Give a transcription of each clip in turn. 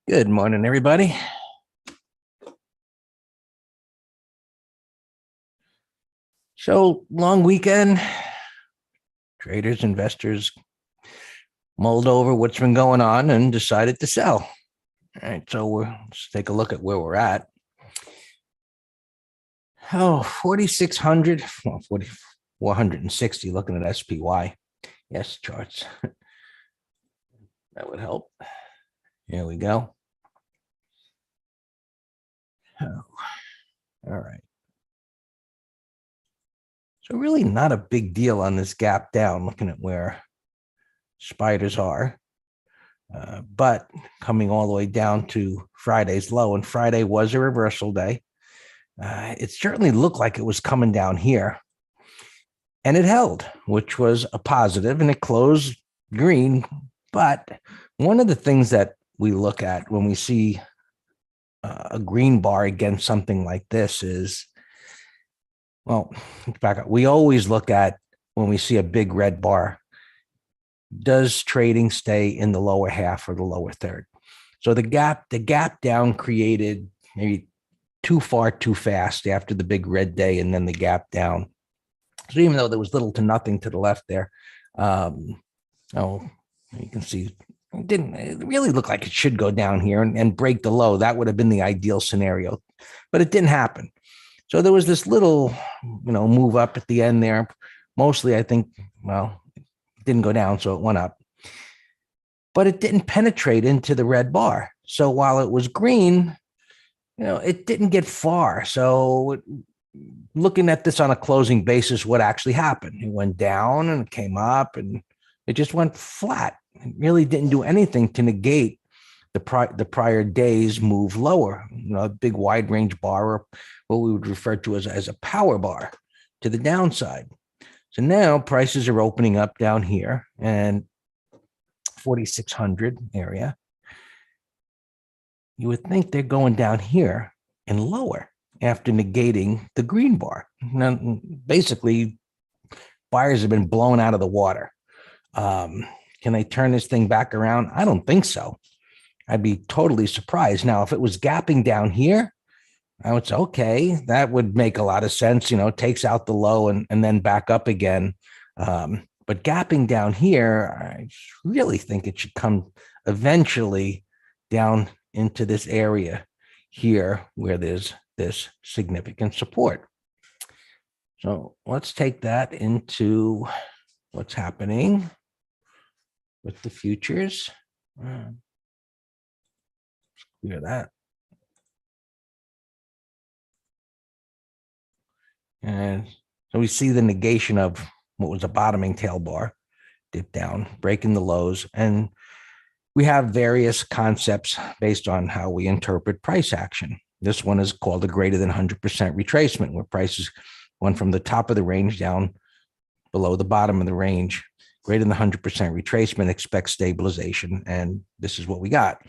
Good morning, everybody. So, long weekend, traders, investors mulled over what's been going on and decided to sell. All right, so let's take a look at where we're at. Oh, 4,600, well, 4,460 looking at SPY. Yes, charts. That would help. Here we go. Oh, all right. So really not a big deal on this gap down, looking at where spiders are. But coming all the way down to Friday's low, and Friday was a reversal day. It certainly looked like it was coming down here, and it held, which was a positive, and it closed green. But one of the things that we look at when we see a green bar against something like this is, well, back up. We always look at when we see a big red bar, does trading stay in the lower half or the lower third? So the gap down created maybe too far too fast after the big red day, and then the gap down. So even though there was little to nothing to the left there, you can see it really look like it should go down here and break the low. That would have been the ideal scenario, but it didn't happen. So there was this little, move up at the end there. Mostly, I think, well, it didn't go down, so it went up. But it didn't penetrate into the red bar. So while it was green, it didn't get far. So looking at this on a closing basis, what actually happened? It went down and it came up and it just went flat. It really didn't do anything to negate the prior day's move lower, a big wide range bar, or what we would refer to as a power bar to the downside. So now prices are opening up down here and 4,600 area. You would think they're going down here and lower after negating the green bar. Now, basically, buyers have been blown out of the water. Can they turn this thing back around? I don't think so. I'd be totally surprised. Now, if it was gapping down here, I would say, okay, that would make a lot of sense, takes out the low and then back up again. But gapping down here, I really think it should come eventually down into this area here where there's this significant support. So let's take that into what's happening with the futures. Let's clear that. And so we see the negation of what was a bottoming tail bar, dip down, breaking the lows. And we have various concepts based on how we interpret price action. This one is called a greater than 100% retracement, where prices went from the top of the range down below the bottom of the range. Greater than 100% retracement expects stabilization. And this is what we got.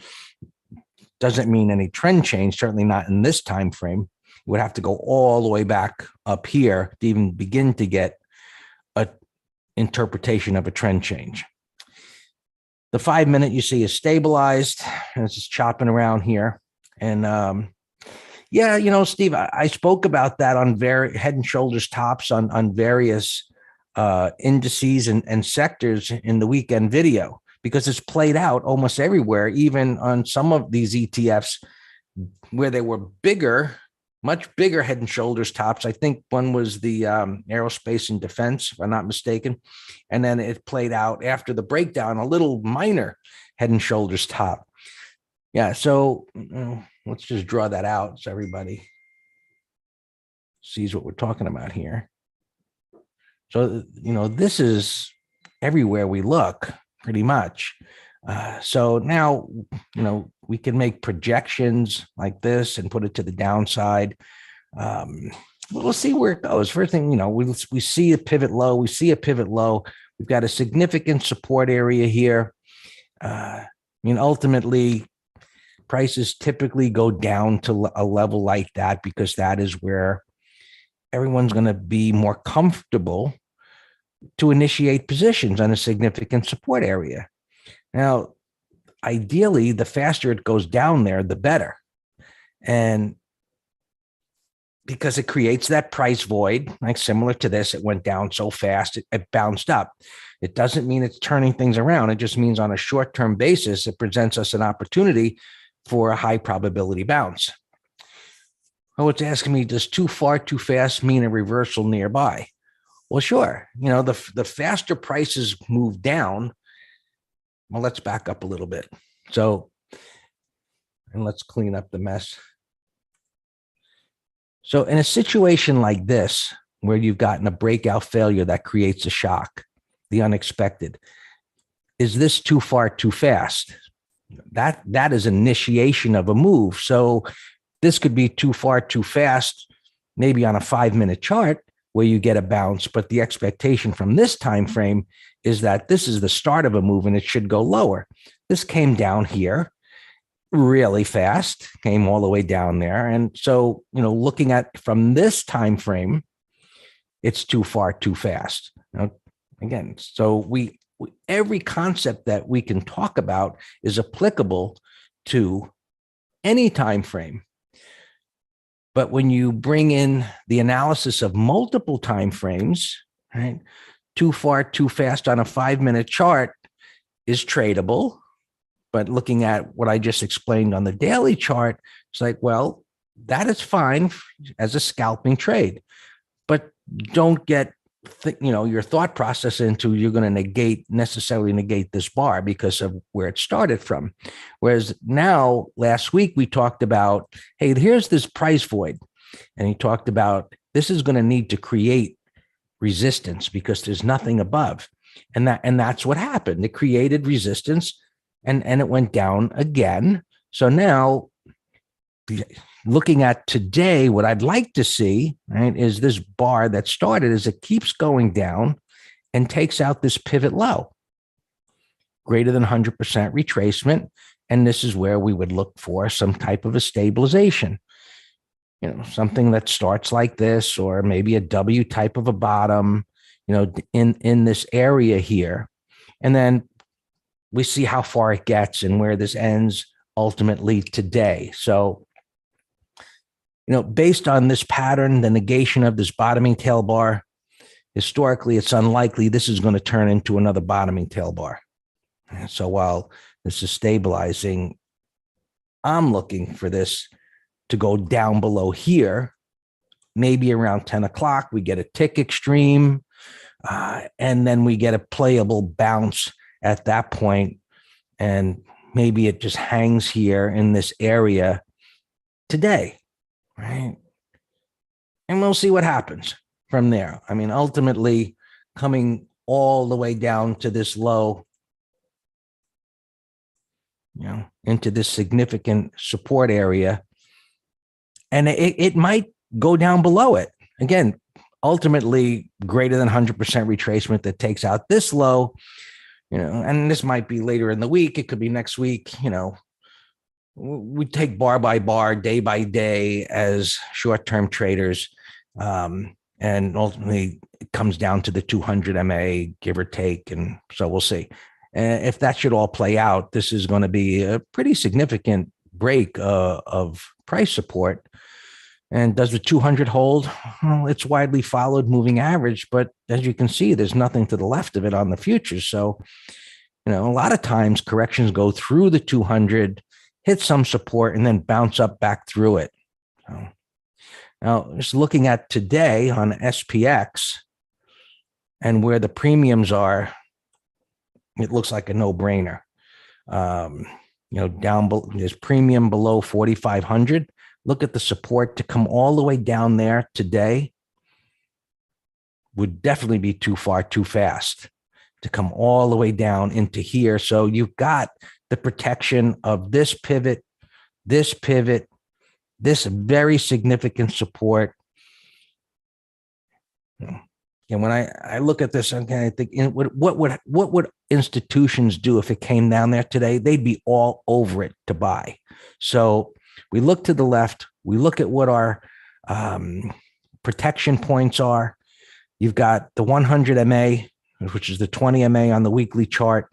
Doesn't mean any trend change, certainly not in this time frame. You would have to go all the way back up here to even begin to get an interpretation of a trend change. The 5 minute you see is stabilized, and it's just chopping around here. And Steve, I spoke about that on head and shoulders tops on various indices and sectors in the weekend video, because it's played out almost everywhere, even on some of these ETFs where they were bigger, much bigger head and shoulders tops. I think one was the aerospace and defense, if I'm not mistaken. And then it played out after the breakdown, a little minor head and shoulders top. Yeah, so let's just draw that out so everybody sees what we're talking about here. So, this is everywhere we look, pretty much. So now, we can make projections like this and put it to the downside. We'll see where it goes. First thing, we see a pivot low. We see a pivot low. We've got a significant support area here. Ultimately, prices typically go down to a level like that because that is where everyone's going to be more comfortable to initiate positions on a significant support area. Now, ideally, the faster it goes down there, the better. And because it creates that price void, like similar to this, it went down so fast, it bounced up. It doesn't mean it's turning things around. It just means on a short-term basis, it presents us an opportunity for a high probability bounce. Oh, it's asking me, does too far, too fast mean a reversal nearby? Well, sure. The faster prices move down. Well, let's back up a little bit. And let's clean up the mess. So in a situation like this, where you've gotten a breakout failure that creates a shock, the unexpected, is this too far, too fast? That is initiation of a move. So this could be too far, too fast, maybe on a 5-minute chart where you get a bounce, but the expectation from this time frame is that this is the start of a move and it should go lower. This came down here really fast, came all the way down there. And so, looking at from this time frame, it's too far, too fast. Again, so every concept that we can talk about is applicable to any time frame. But when you bring in the analysis of multiple time frames, right, too far, too fast on a 5-minute chart is tradable. But looking at what I just explained on the daily chart, it's like, well, that is fine as a scalping trade, but don't get your thought process into you're going to necessarily negate this bar because of where it started from. Whereas now, last week we talked about, hey, here's this price void, and he talked about this is going to need to create resistance because there's nothing above, and that's what happened. It created resistance. And it went down again. So now, looking at today, what I'd like to see, right, is this bar that started as it keeps going down and takes out this pivot low, greater than 100% retracement. And this is where we would look for some type of a stabilization. Something that starts like this, or maybe a W type of a bottom, in this area here. And then we see how far it gets and where this ends ultimately today. So, based on this pattern, the negation of this bottoming tail bar, historically, it's unlikely this is going to turn into another bottoming tail bar. And so while this is stabilizing, I'm looking for this to go down below here, maybe around 10 o'clock, we get a tick extreme, and then we get a playable bounce at that point, and maybe it just hangs here in this area today, right? And we'll see what happens from there. I mean, ultimately, coming all the way down to this low, into this significant support area, and it might go down below it. Again, ultimately, greater than 100% retracement that takes out this low. And this might be later in the week. It could be next week. We take bar by bar, day by day as short-term traders. And ultimately it comes down to the 200 MA, give or take. And so we'll see. If that should all play out, this is going to be a pretty significant break of price support. And does the 200 hold? Well, it's widely followed moving average, but as you can see, there's nothing to the left of it on the futures. So, a lot of times corrections go through the 200, hit some support, and then bounce up back through it. So, now, just looking at today on SPX and where the premiums are, it looks like a no-brainer. Down below, there's premium below 4,500. Look at the support to come all the way down there today would definitely be too far, too fast to come all the way down into here. So you've got the protection of this pivot, this very significant support. And when I look at this, I think, what would institutions do if it came down there today? They'd be all over it to buy. So we look to the left. We look at what our protection points are. You've got the 100 MA, which is the 20 MA on the weekly chart.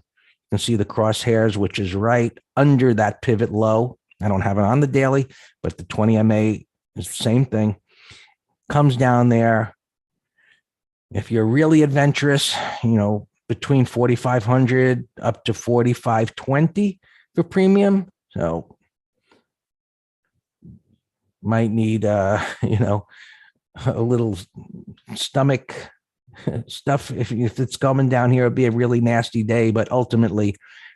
can see the crosshairs, which is right under that pivot low. I don't have it on the daily, but the 20 MA is the same thing. Comes down there. If you're really adventurous, between 4,500 up to 4,520 for premium. So might need, a little stomach stuff. If it's coming down here, it'd be a really nasty day, but ultimately,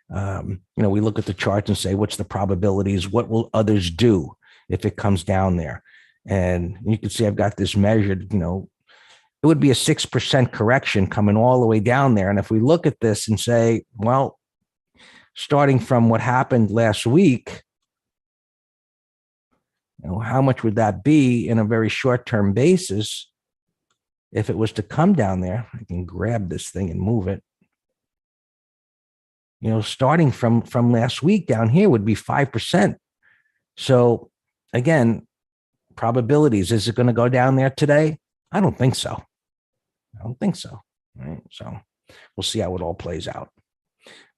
we look at the charts and say, what's the probabilities? What will others do if it comes down there? And you can see I've got this measured, it would be a 6% correction coming all the way down there. And if we look at this and say, well, starting from what happened last week, how much would that be in a very short-term basis if it was to come down there? I can grab this thing and move it. Starting from last week down here would be 5%. So again, probabilities, is it going to go down there today? I don't think so. Right. So we'll see how it all plays out.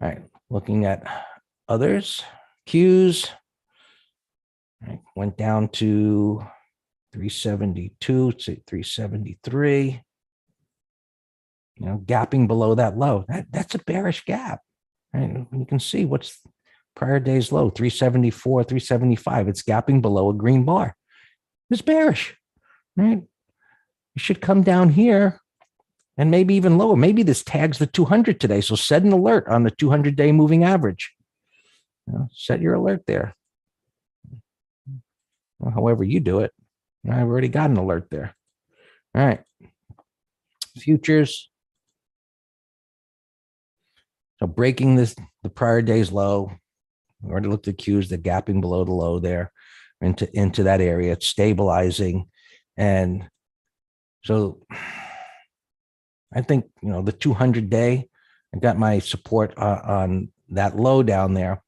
All right. Looking at others, Qs, right, went down to 372 to 373. Gapping below that low. That's a bearish gap. Right? You can see what's prior day's low, 374, 375. It's gapping below a green bar. It's bearish, right? You should come down here and maybe even lower. Maybe this tags the 200 today. So set an alert on the 200-day moving average. Set your alert there. Well, however you do it. I've already got an alert there. All right. Futures. So breaking the prior day's low. We already looked at Qs, the gapping below the low there into that area. It's stabilizing. And so I think, the 200-day, I got my support on that low down there.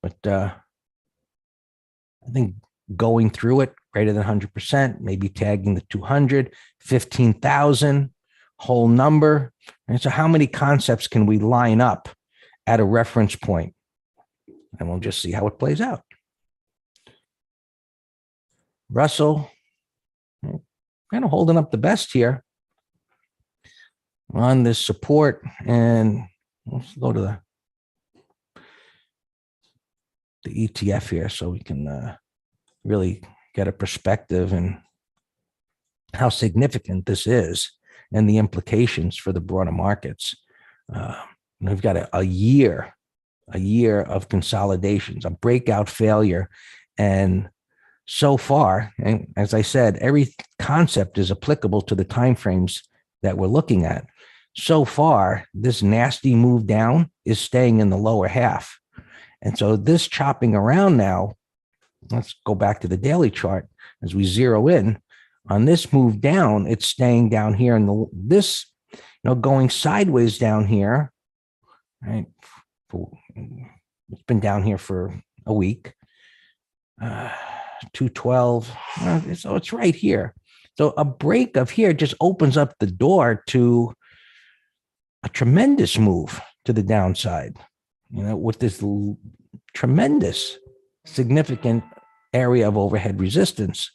But I think going through it, greater than 100%, maybe tagging the 200, 15,000, whole number. And so how many concepts can we line up at a reference point? And we'll just see how it plays out. Russell, kind of holding up the best here on this support. And let's go to the ETF here so we can really get a perspective and how significant this is and the implications for the broader markets. We've got a year of consolidations, a breakout failure. And so far, and as I said, every concept is applicable to the timeframes that we're looking at. So far, this nasty move down is staying in the lower half. And so this chopping around now, let's go back to the daily chart as we zero in on this move down. It's staying down here, and this, going sideways down here. Right, it's been down here for a week. 212. So it's right here. So a break of here just opens up the door to a tremendous move to the downside. With this tremendous, significant area of overhead resistance.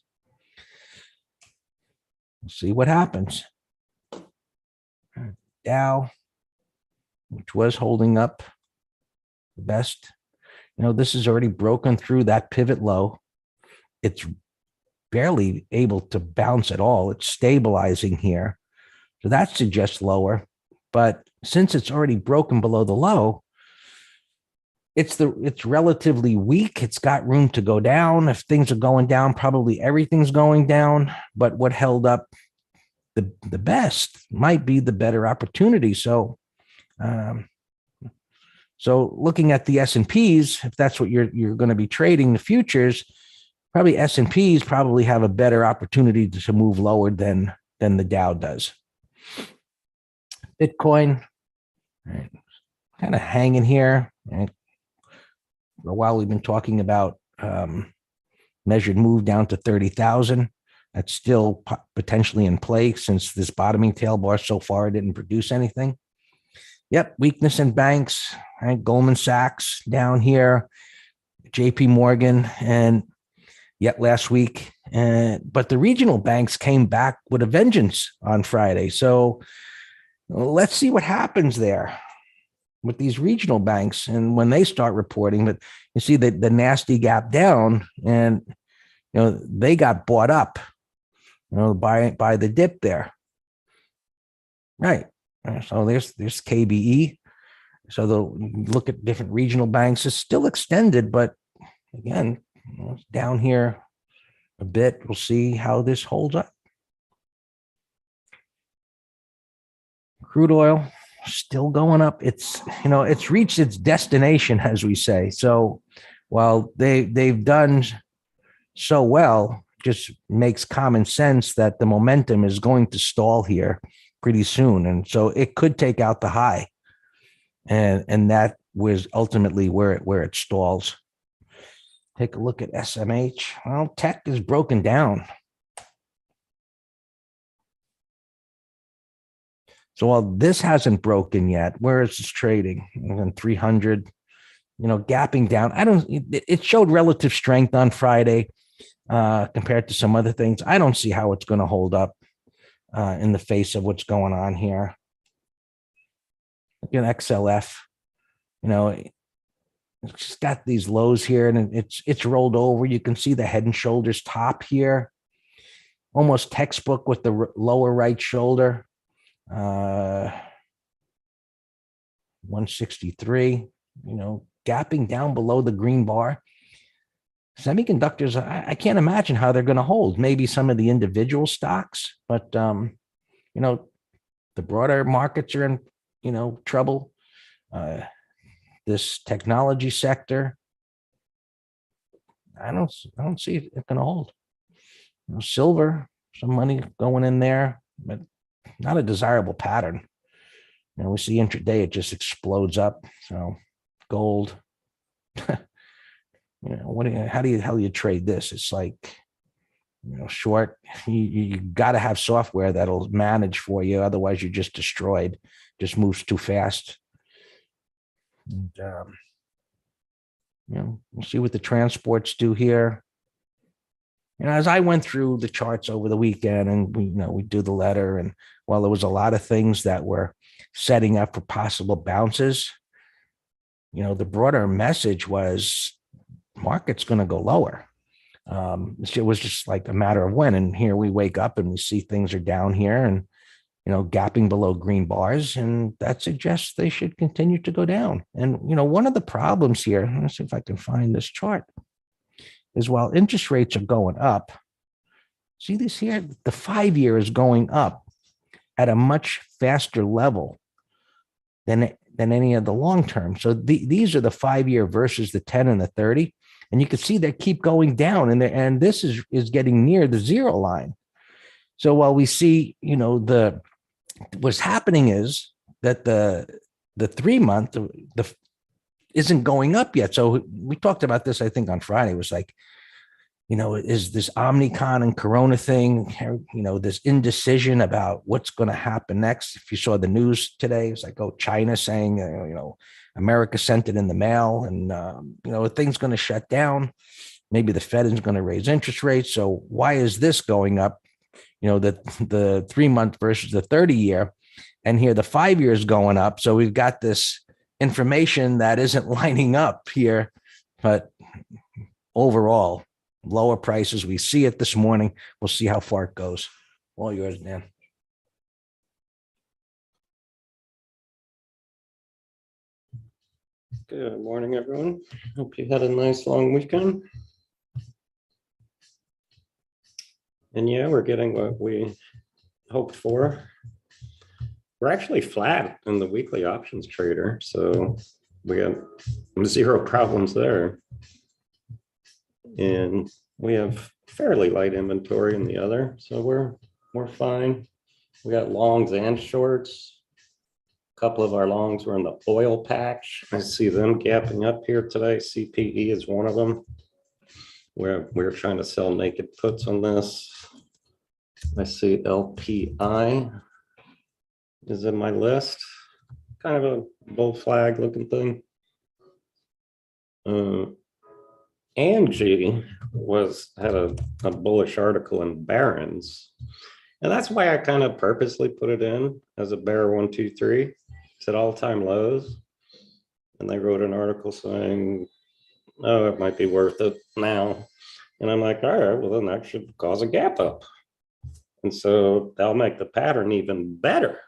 We'll see what happens. Dow, which was holding up the best. This is already broken through that pivot low. It's barely able to bounce at all. It's stabilizing here. So that suggests lower. But since it's already broken below the low, it's relatively weak. It's got room to go down. If things are going down, probably everything's going down. But what held up the best might be the better opportunity. So looking at the S&Ps, if that's what you're going to be trading, the futures, probably S&Ps probably have a better opportunity to move lower than the Dow does. Bitcoin, right, kind of hanging here. Right? For a while, we've been talking about measured move down to 30,000. That's still potentially in play since this bottoming tail bar so far didn't produce anything. Yep, weakness in banks. right? Goldman Sachs down here, JP Morgan, and yet last week. But the regional banks came back with a vengeance on Friday. So let's see what happens there with these regional banks. And when they start reporting, that you see the nasty gap down, and they got bought up, by the dip there. Right. So there's KBE. So they'll look at different regional banks. It's still extended, but again, it's down here a bit. We'll see how this holds up. Crude oil still going up. It's reached its destination, as we say. So while they've done so well, just makes common sense that the momentum is going to stall here pretty soon. And so it could take out the high. And that was ultimately where it stalls. Take a look at SMH. Well, tech is broken down. So while this hasn't broken yet, where is this trading? 300, gapping down. It showed relative strength on Friday compared to some other things. I don't see how it's going to hold up in the face of what's going on here. Look at XLF, it's got these lows here, and it's rolled over. You can see the Head and Shoulders top here, almost textbook with the lower right shoulder. 163, gapping down below the green bar. Semiconductors, I can't imagine how they're going to hold. Maybe some of the individual stocks, but the broader markets are in trouble. This technology sector, I don't see it going to hold. Silver, some money going in there, but not a desirable pattern. We see intraday, it just explodes up. So gold, how do you trade this? It's like, short. You got to have software that'll manage for you. Otherwise, you're just destroyed. Just moves too fast. And, we'll see what the transports do here. As I went through the charts over the weekend, and we do the letter, and while there was a lot of things that were setting up for possible bounces, the broader message was market's going to go lower. It was just like a matter of when. And here we wake up and we see things are down here and, gapping below green bars. And that suggests they should continue to go down. And, one of the problems here, let's see if I can find this chart, is while interest rates are going up, see this here, the 5-year is going up at a much faster level than any of the long term. So these are the 5-year versus the 10 and the 30. And you can see they keep going down, and this is getting near the zero line. So while we see, what's happening is that the 3-month isn't going up yet. So we talked about this, I think, on Friday. It was like, is this Omnicron and Corona thing, this indecision about what's going to happen next. If you saw the news today, it's like, China saying, America sent it in the mail, and, things going to shut down. Maybe the Fed is going to raise interest rates. So why is this going up? The 3-month versus the 30-year, and here the 5-year is going up. So we've got this information that isn't lining up here, but overall, lower prices. We see it this morning. We'll see how far it goes. All yours, Dan. Good morning, everyone. Hope you had a nice long weekend. And yeah, we're getting what we hoped for. We're actually flat in the weekly options trader, so we got 0 problems there. And we have fairly light inventory in the other, so we're fine. We got longs and shorts. A couple of our longs were in the oil patch. I see them gapping up here today. CPE is one of them. We're trying to sell naked puts on this. I see LPI is in my list. Kind of a bull flag looking thing. Angie had a bullish article in Barron's, and that's why I kind of purposely put it in as a bear 123. It's at all-time lows, and they wrote an article saying, "Oh, it might be worth it now." And I'm like, all right, well then that should cause a gap up, and so that'll make the pattern even better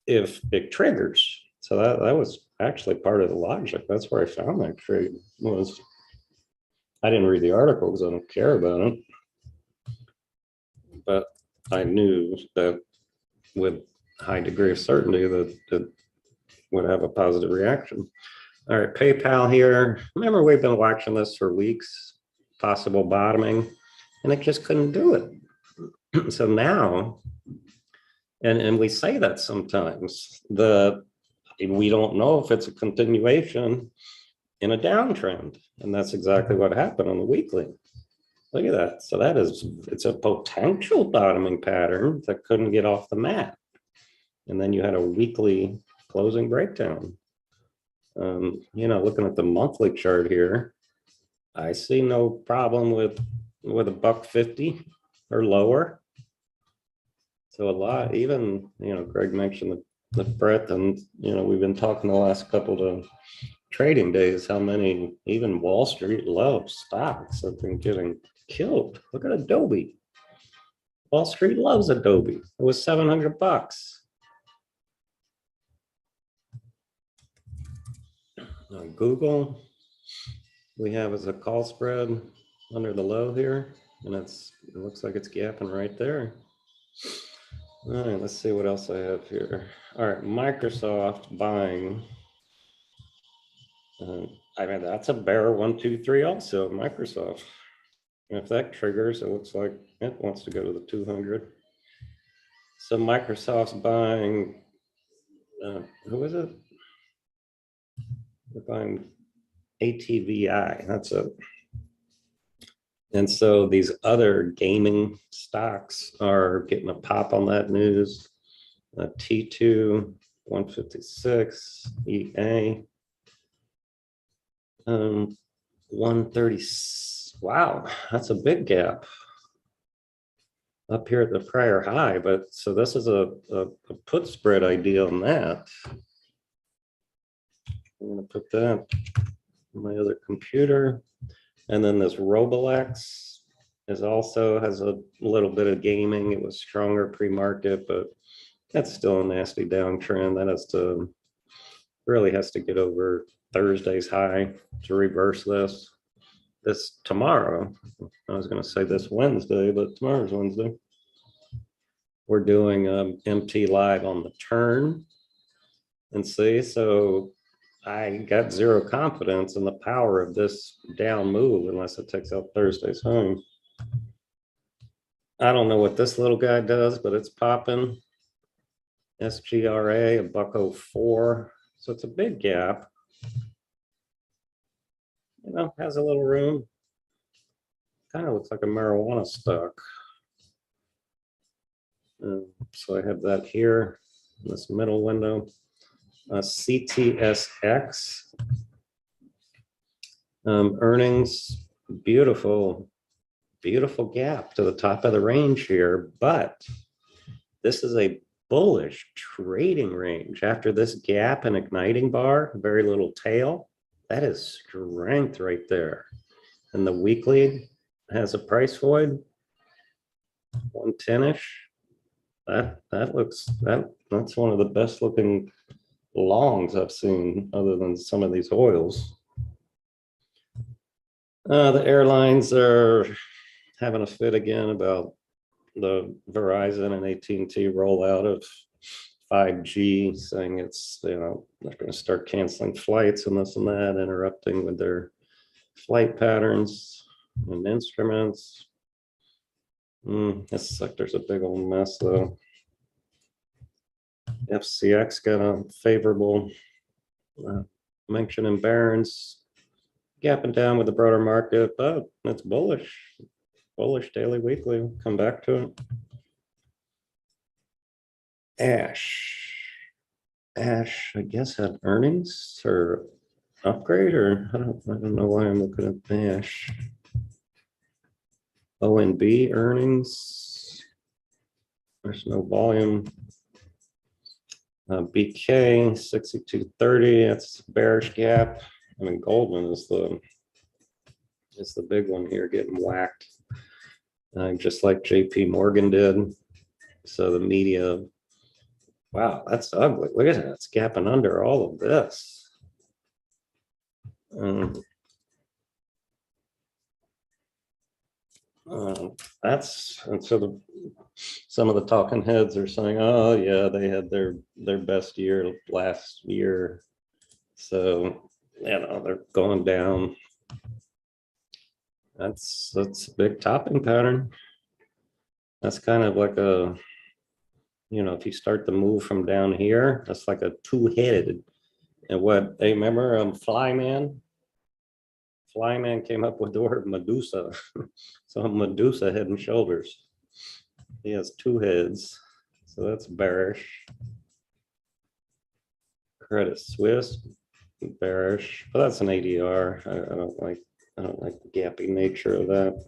if it triggers. So that was actually part of the logic. That's where I found that trade was. I didn't read the article because I don't care about it, but I knew that with high degree of certainty that it would have a positive reaction. All right, PayPal here. Remember, we've been watching this for weeks, possible bottoming, and it just couldn't do it. So now, and we say that sometimes, we don't know if it's a continuation in a downtrend. And that's exactly what happened on the weekly. Look at that. So it's a potential bottoming pattern that couldn't get off the mat. And then you had a weekly closing breakdown. Looking at the monthly chart here, I see no problem with $1.50 or lower. So a lot, even, Greg mentioned the breadth, and, we've been talking the last couple of trading days, how many even Wall Street low stocks have been getting killed. Look at Adobe. Wall Street loves Adobe. It was $700. Google, we have as a call spread under the low here, and it looks like it's gapping right there. All right, let's see what else I have here. All right, Microsoft buying. That's a bear 123 also, Microsoft. And if that triggers, it looks like it wants to go to the 200. So Microsoft's buying, who is it? They're buying ATVI, that's it. And so these other gaming stocks are getting a pop on that news. T2, 156, EA, 130. Wow, that's a big gap up here at the prior high. But so this is a put spread idea on that. I'm going to put that on my other computer. And then this Roblex has a little bit of gaming. It was stronger pre-market, but that's still a nasty downtrend. That really has to get over Thursday's high to reverse this. This tomorrow, I was going to say this Wednesday, but tomorrow's Wednesday. We're doing MT live on the turn, and see, so I got zero confidence in the power of this down move unless it takes out Thursday's high. I don't know what this little guy does, but it's popping. SGRA, $1.04. So it's a big gap. Has a little room. Kind of looks like a marijuana stock. So I have that here in this middle window. CTSX. Earnings, beautiful gap to the top of the range here, but this is a bullish trading range. After this gap and igniting bar, very little tail, that is strength right there. And the weekly has a price void, 110-ish. That's one of the best looking longs I've seen, other than some of these oils. The airlines are having a fit again about the Verizon and AT&T rollout of 5G, saying it's, they're going to start canceling flights and this and that, interrupting with their flight patterns and instruments. This sector's a big old mess though. FCX got a favorable mention in Barron's, gapping down with the broader market, but it's bullish daily, weekly. We'll come back to it. Ash, I guess, had earnings, or upgrade or I don't know why I'm looking at Nash. ONB earnings. There's no volume. BK 6230, that's bearish gap. I mean, Goldman is the big one here getting whacked. Just like JP Morgan did. So the media, wow, that's ugly. Look at that, it's gapping under all of this. And so some of the talking heads are saying, oh yeah, they had their best year last year. So, they're going down. That's a big topping pattern. That's kind of like a, if you start to move from down here, that's like a two-headed. And what they remember, Flyman came up with the word Medusa. So Medusa head and shoulders. He has two heads, so that's bearish. Credit Suisse, bearish, but that's an ADR. I don't like the gappy nature of that.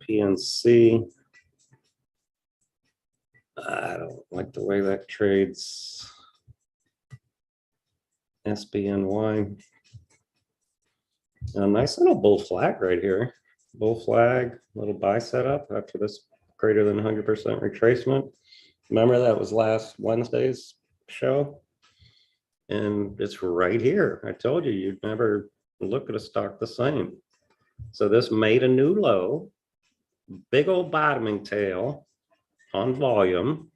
PNC, I don't like the way that trades. SBNY, a nice little bull flag right here. Bull flag, little buy setup after this greater than 100% retracement. Remember that was last Wednesday's show? And it's right here. I told you, you'd never look at a stock the same. So this made a new low, big old bottoming tail on volume,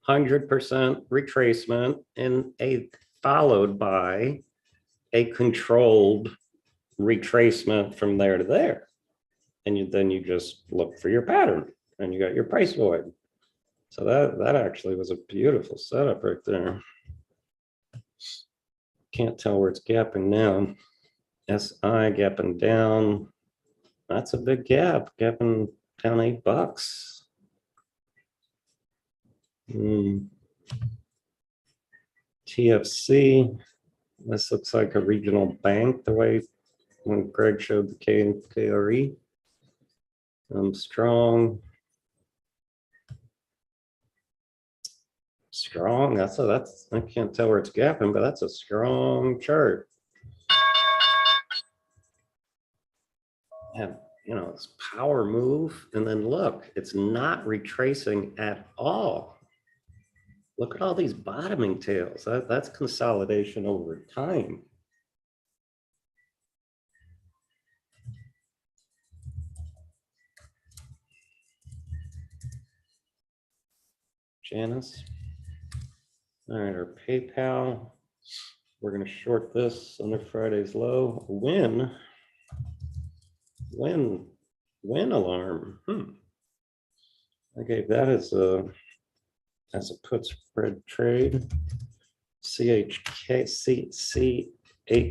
100% retracement, and followed by a controlled retracement from there to there. And then you just look for your pattern and you got your price void. So that actually was a beautiful setup right there. Can't tell where it's gapping now. SI gapping down. That's a big gap, gapping down $8. TFC, this looks like a regional bank the way when Greg showed the KRE. Strong, that's I can't tell where it's gapping, but that's a strong chart. And it's power move, and then look, it's not retracing at all. Look at all these bottoming tails. That's consolidation over time. Janice. All right, our PayPal. We're going to short this under Friday's low. Win alarm. I gave that as a put spread trade. CHK